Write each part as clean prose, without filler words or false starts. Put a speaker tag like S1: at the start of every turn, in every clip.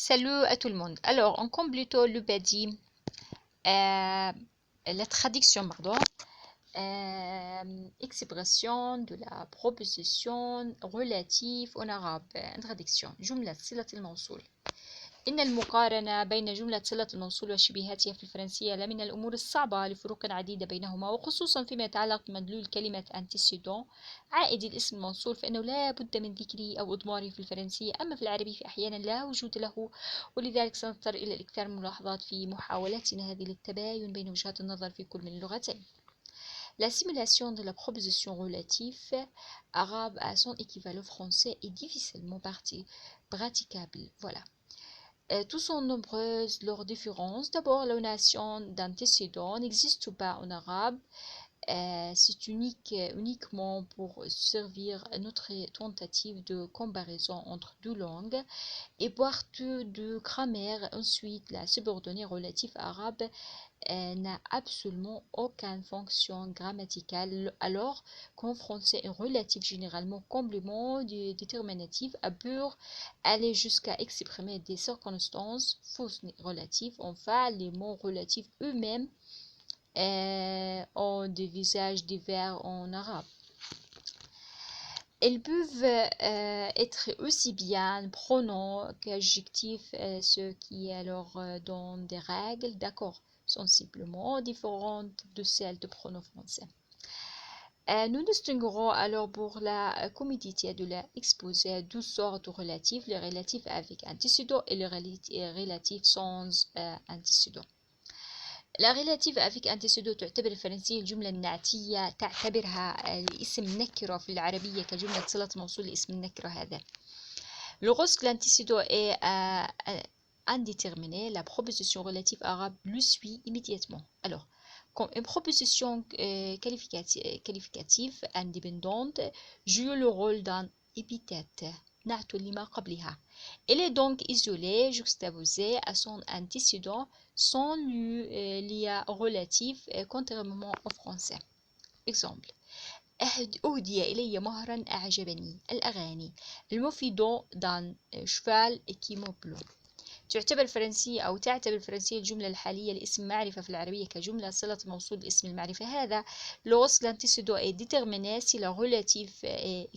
S1: Salut à tout le monde. Alors, on complète le badi, la traduction, pardon, expression de la proposition relative en arabe. Traduction. جملة صلة الموصول. إن المقارنة بين جملة صلة الموصول وشبيهاتها في الفرنسية لمن الأمور الصعبة لفروق عديدة بينهما وخصوصا فيما يتعلق بمدلول كلمة antécédent عائد الاسم الموصول فإنه لا بد من ذكره أو إضماره في الفرنسية أما في العربية فأحيانا لا وجود له ولذلك سنضطر إلى الإكثار من الملاحظات في محاولاتنا هذه للتباين بين وجهات النظر في كل من اللغتين. L'assimilation de la proposition relative arabe à son équivalent français est difficilement praticable. Voilà. Tous sont nombreuses leurs différences. D'abord, la notion d'antécédent n'existe pas en arabe. C'est uniquement pour servir à notre tentative de comparaison entre deux langues. Et partout de grammaire, ensuite, la subordonnée relative arabe n'a absolument aucune fonction grammaticale, alors qu'en français, un relatif généralement complément du déterminatif a pour aller jusqu'à exprimer des circonstances fausses relatives. Enfin, les mots relatifs eux-mêmes ont des visages divers en arabe. Ils peuvent être aussi bien pronoms qu'adjectifs, ce qui alors donne des règles d'accord sensiblement différentes de celles de pronoms français. Nous distinguerons alors pour la commodité de l'exposer deux sortes de relatifs, les relatifs avec antécédent et les relatifs sans antécédent. La relative avec antécédent تعتبر الفرنسية الجملة النعتية تعتبرها الاسم نكرة في العربية كجملة صلة موصول لاسم النكرة هذا. Lorsque l'antécédent est indéterminé, la proposition relative arabe le suit immédiatement. Alors, comme une proposition qualificative indépendante joue le rôle d'un épithète نعت لما قبلها. Elle est donc isolée, juxtaposée à son antécédent sans lien relatif, contrairement au français. Exemple. أهدي إلي مهرا أعجبني الأغاني المفيد d'un cheval qui me plaît. تعتبر الفرنسية الجملة الحالية لاسم معرفة في العربية كجملة صلة موصول لاسم المعرفة هذا. Lorsque l'antécédent est déterminé, si le relatif est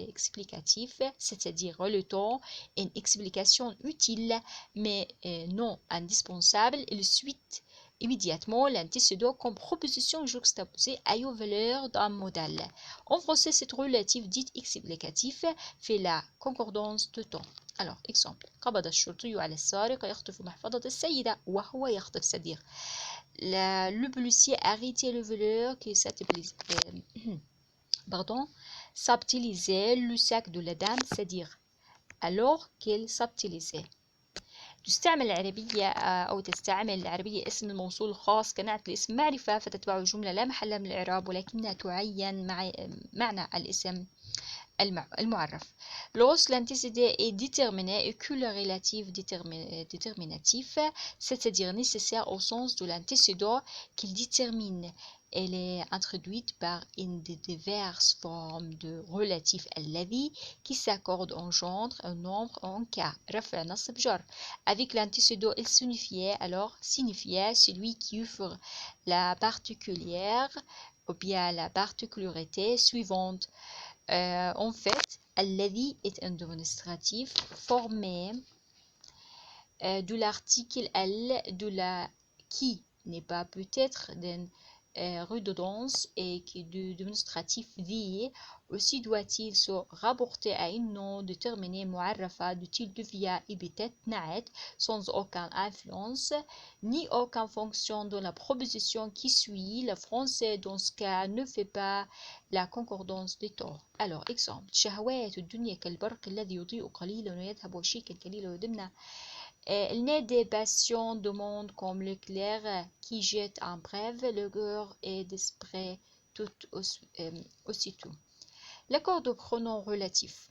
S1: explicatif, c'est-à-dire relatant une explication utile mais non indispensable, il suit immédiatement l'antécédent comme proposition juxtaposée à une valeur d'un modèle. En français, cette relative dite explicatif fait la concordance de temps. Alors, exemple. قبض الشرطي على السارق يخطف محفظة السيدة وهو يخطف c'est-à-dire le policier a arrêté le voleur qui subtilisait le sac de la dame c'est-à-dire alors qu'elle subtilisait. تستعمل العربية اسم الموصول الخاص كنعت لاسم معرفة فتتبع الجملة لا محل من الإعراب ولكنها تعين معنى الاسم المعرف. Lorsque l'antécédent est déterminé et que le relatif déterminatif, c'est-à-dire nécessaire au sens de l'antécédent qu'il détermine, elle est introduite par une des diverses formes de relatif الذي qui s'accordent en genre, un nombre, en cas. رفع نصب جر. Avec l'antécédent, il signifiait celui qui offre la particulière ou bien la particularité suivante. En fait, الذي est un démonstratif formé de l'article L de la qui n'est pas peut-être d'une redondance et qui du démonstratif vie. Aussi doit-il se rapporter à un nom déterminé معرفة de type devient épithète نعت sans aucune influence ni aucune fonction dans la proposition qui suit. Le français dans ce cas ne fait pas la concordance des temps. Alors, exemple. شهوات الدنيا كالبرق الذي يضيء قليلا ويذهب وشيكا قليلا ويدمنا. Il naît des passions de monde comme l'éclair qui jette un bref le cœur et d'esprit tout aussitôt. L'accord de pronom relatif.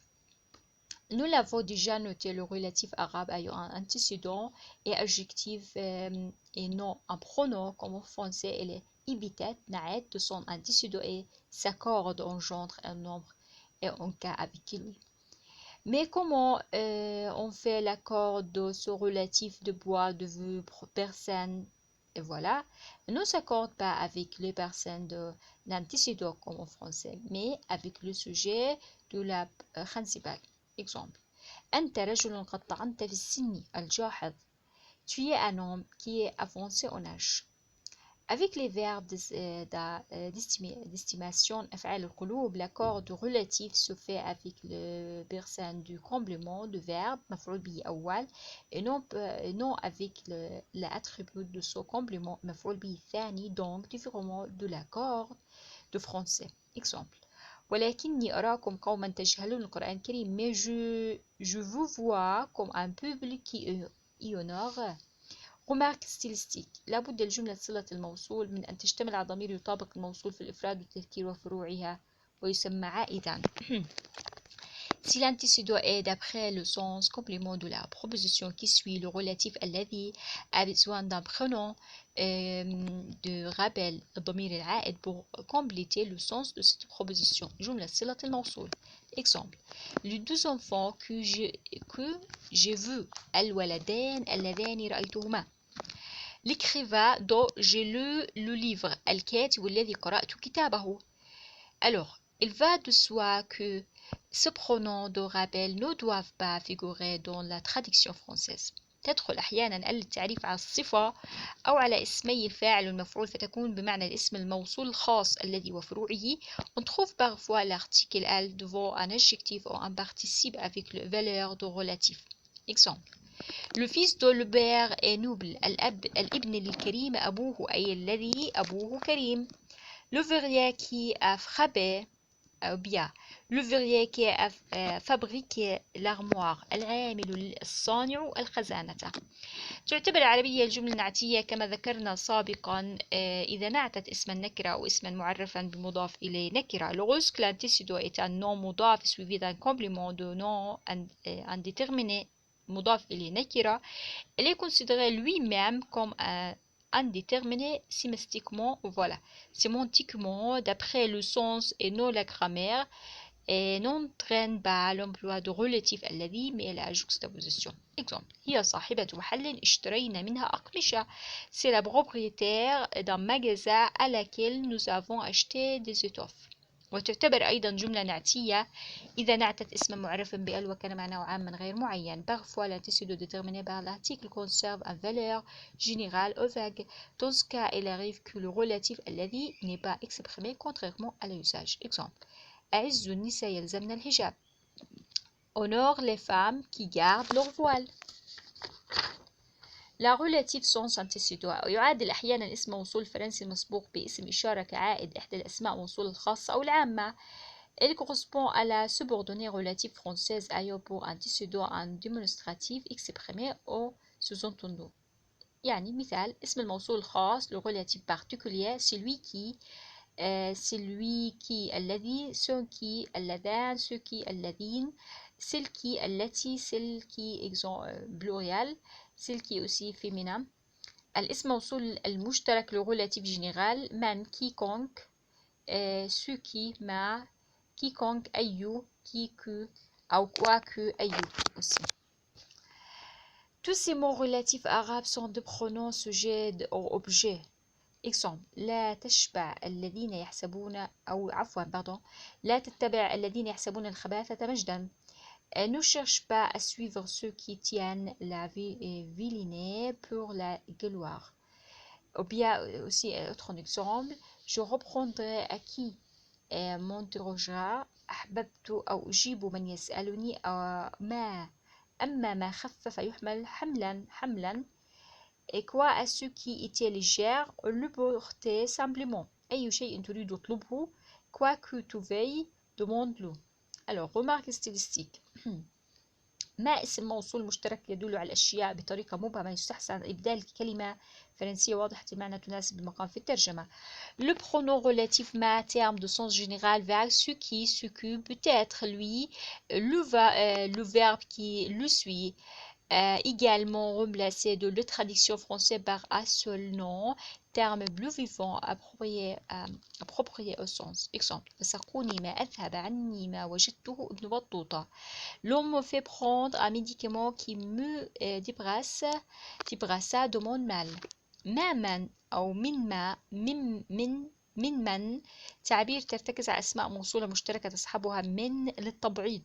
S1: Nous l'avons déjà noté, le relatif arabe ayant un antécédent et adjectif et non un pronom comme en français il est épithète naet de son antécédent et s'accorde en genre un nombre et en cas avec lui. Mais comment on fait l'accord de ce relatif de bois de vue personne? Et voilà, ne s'accorde pas avec les personnes de l'antécédent comme en français, mais avec le sujet de la principale. Exemple. أنت رجل قد طعنت في السن الجاحظ. Tu es un homme qui est avancé en âge. Avec les verbes d'estimation, أفعال القلوب, l'accord de relatif se fait avec le personne du complément de verbe, مفعول به أول, et non avec l'attribut de ce complément, مفعول به ثاني, donc différemment de l'accord de français. Exemple. ولكني أراكم قوما تجهلون القرآن الكريم, mais je vous vois comme un peuple qui honore. remarque stylistique. لابد الجملة صلة الموصول من أن تشتمل على ضمير يطابق الموصول في الإفراد والتذكير وفروعها ويسمى عائدا. Si l'antécédent est d'après le sens complément de la proposition qui suit, le relatif الذي a besoin d'un prénom de rappel الضمير العائد pour compléter le sens de cette proposition. جملة صلة الموصول. Exemple. Les deux enfants que j'ai vus الولدان اللذان رأيتهما. L'écrivain dont j'ai lu le livre الكاتب الذي قرأت كتابه. Alors, il va de soi que ce pronom de rappel ne doivent pas figurer dans la traduction française. تدخل أحيانا التعريف على الصفة أو على اسمي الفاعل والمفعول فتكون بمعنى الاسم الموصول الخاص الذي وفروعه. On trouve parfois l'article al devant un adjectif ou un participe avec le valeur de relatif. Exemple. Le fils d'Olbert est noble. الابن الكريم أبوه أي الذي أبوه كريم. L'ouvrier qui a frappé أو bien l'ouvrier qui a fabriqué l'armoire. العامل الصانع الخزانة. تعتبر العربية الجملة النعتية كما ذكرنا سابقا إذا نعتت اسما نكرة أو اسما معرفا بمضاف إليه نكرة. Lorsque l'antécédent est un nom مضاف suivi d'un complément de nom indéterminé مضاف إليه نكرة, il est considéré lui-même comme un indéterminé sémantiquement, voilà, sémantiquement d'après le sens et non la grammaire, et n'entraîne pas l'emploi de relatif الذي mais la juxtaposition. Exemple. هي صاحبة محل اشترينا منها أقمشة. C'est la propriétaire d'un magasin à laquelle nous avons acheté des étoffes. وتعتبر أيضا جملة نعتية إذا نعتت اسما معرفا بأل وكان معناه عاما غير معين. Parfois l'antécédent déterminé par l'article conserve une valeur générale ou vague. Dans ce cas, il arrive que le relatif الذي n'est pas exprimé contrairement à l'usage. Exemple. أعز النساء يلزمن الحجاب. Honore les femmes qui gardent leur voile. لا relative sens antécédent. يعادل أحيانا اسم موصول فرنسي مسبوق باسم إشارة كعائد إحدى الأسماء موصول الخاصة أو العامة. Il correspond à la subordonnée relative française ayant pour antécédent un démonstratif exprimé au sous-entendu. يعني مثال اسم الموصول الخاص le relatif particulier celui qui الذي ceux qui اللذان ceux qui الذين celle qui التي celle qui pluriel celle qui aussi féminin. الاسم موصول المشترك le relatif général من quiconque ceux qui ما quiconque أي qui que أو quoi que أي aussi. Tous ces mots relatifs arabes sont des pronoms sujets ou objets. Exemple. لا تشبع الذين يحسبون أو عفوا pardon لا تتبع الذين يحسبون الخباثة مجدا. Ne cherche pas à suivre ceux qui tiennent la vilenie pour la gloire. Ou bien aussi autre exemple. Je reprendrai à qui m'interrogera أحببت أو أجيب من يسألني ما أما ما خف فيحمل حملا. Et quoi à ceux qui étaient légers, le portaient simplement. أي شيء تريد اطلبه, quoi que tu veuilles, demande-le. Alors, remarque stylistique. ما اسم موصول مشترك يدل على الأشياء بطريقة مبهمة يستحسن إبدال كلمة فرنسية واضحة المعنى تناسب المقام في الترجمة. Le pronom relatif ma terme de sens général vers ce qui peut être lui, le verbe qui le suit, également remplacé de la traduction française par un seul nom, terme plus vivant approprié au sens. Exemple, سقوني ما أذهب عني ما وجدته ابن بطوطة. L'on me fait prendre un médicament qui me débarrassa de mon mal. ما من أو من من تعبير ترتكز على أسماء موصولة مشتركة تصحبها من للتبعيض.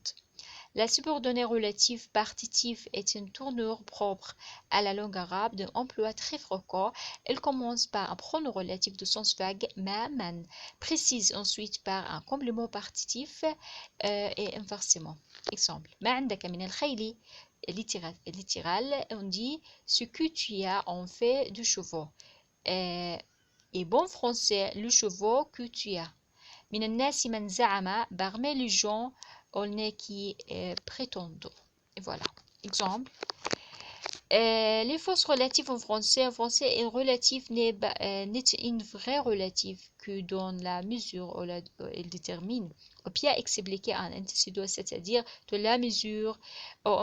S1: La subordonnée relative partitive est une tournure propre à la langue arabe d'un emploi très fréquent. Elle commence par un pronom relatif de sens vague, ma, man, précise ensuite par un complément partitif et inversement. Exemple, ما عندك من الخيل littéral, on dit ce que tu as en fait de chevaux. Et bon français, le chevaux que tu as. من الناس من زعم, parmi les gens, on est qui prétendent. Et voilà. Exemple. Les fausses relatives en français, une relative n'est une vraie relative que dans la mesure où elle détermine ou bien expliquer un antécédent, c'est-à-dire de la mesure où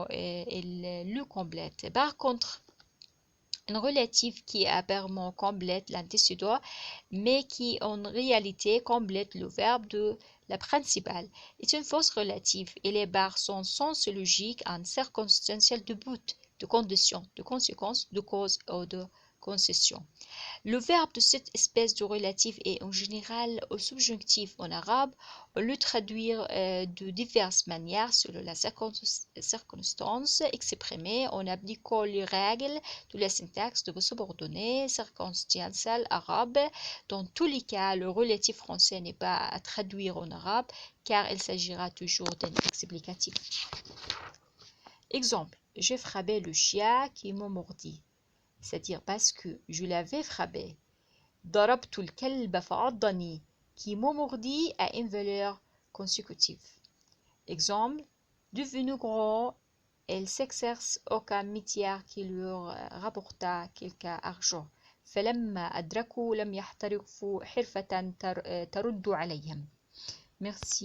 S1: elle le complète. Par contre, une relative qui apparemment complète l'antécédent, mais qui en réalité complète le verbe de la principale, est une fausse relative et les barres sont sens logique en circonstanciel de but, de condition, de conséquence, de cause ou de concession. Le verbe de cette espèce de relatif est en général au subjonctif en arabe. On le traduit de diverses manières selon la circonstance exprimée en appliquant les règles de la syntaxe de subordonnée circonstancielle arabe. Dans tous les cas, le relatif français n'est pas à traduire en arabe car il s'agira toujours d'un explicatif. Exemple, j'ai frappé le chien qui m'a mordi. C'est-à-dire parce que je l'avais frappé. ضربت الكلب فعضني qui m'a mordi a une valeur consécutive. Exemple, devenu grand, elle s'exerce aucun métier qui lui rapporta quelque argent. فلما أدركوا لم يحترفوا حرفة ترد عليهم. Merci.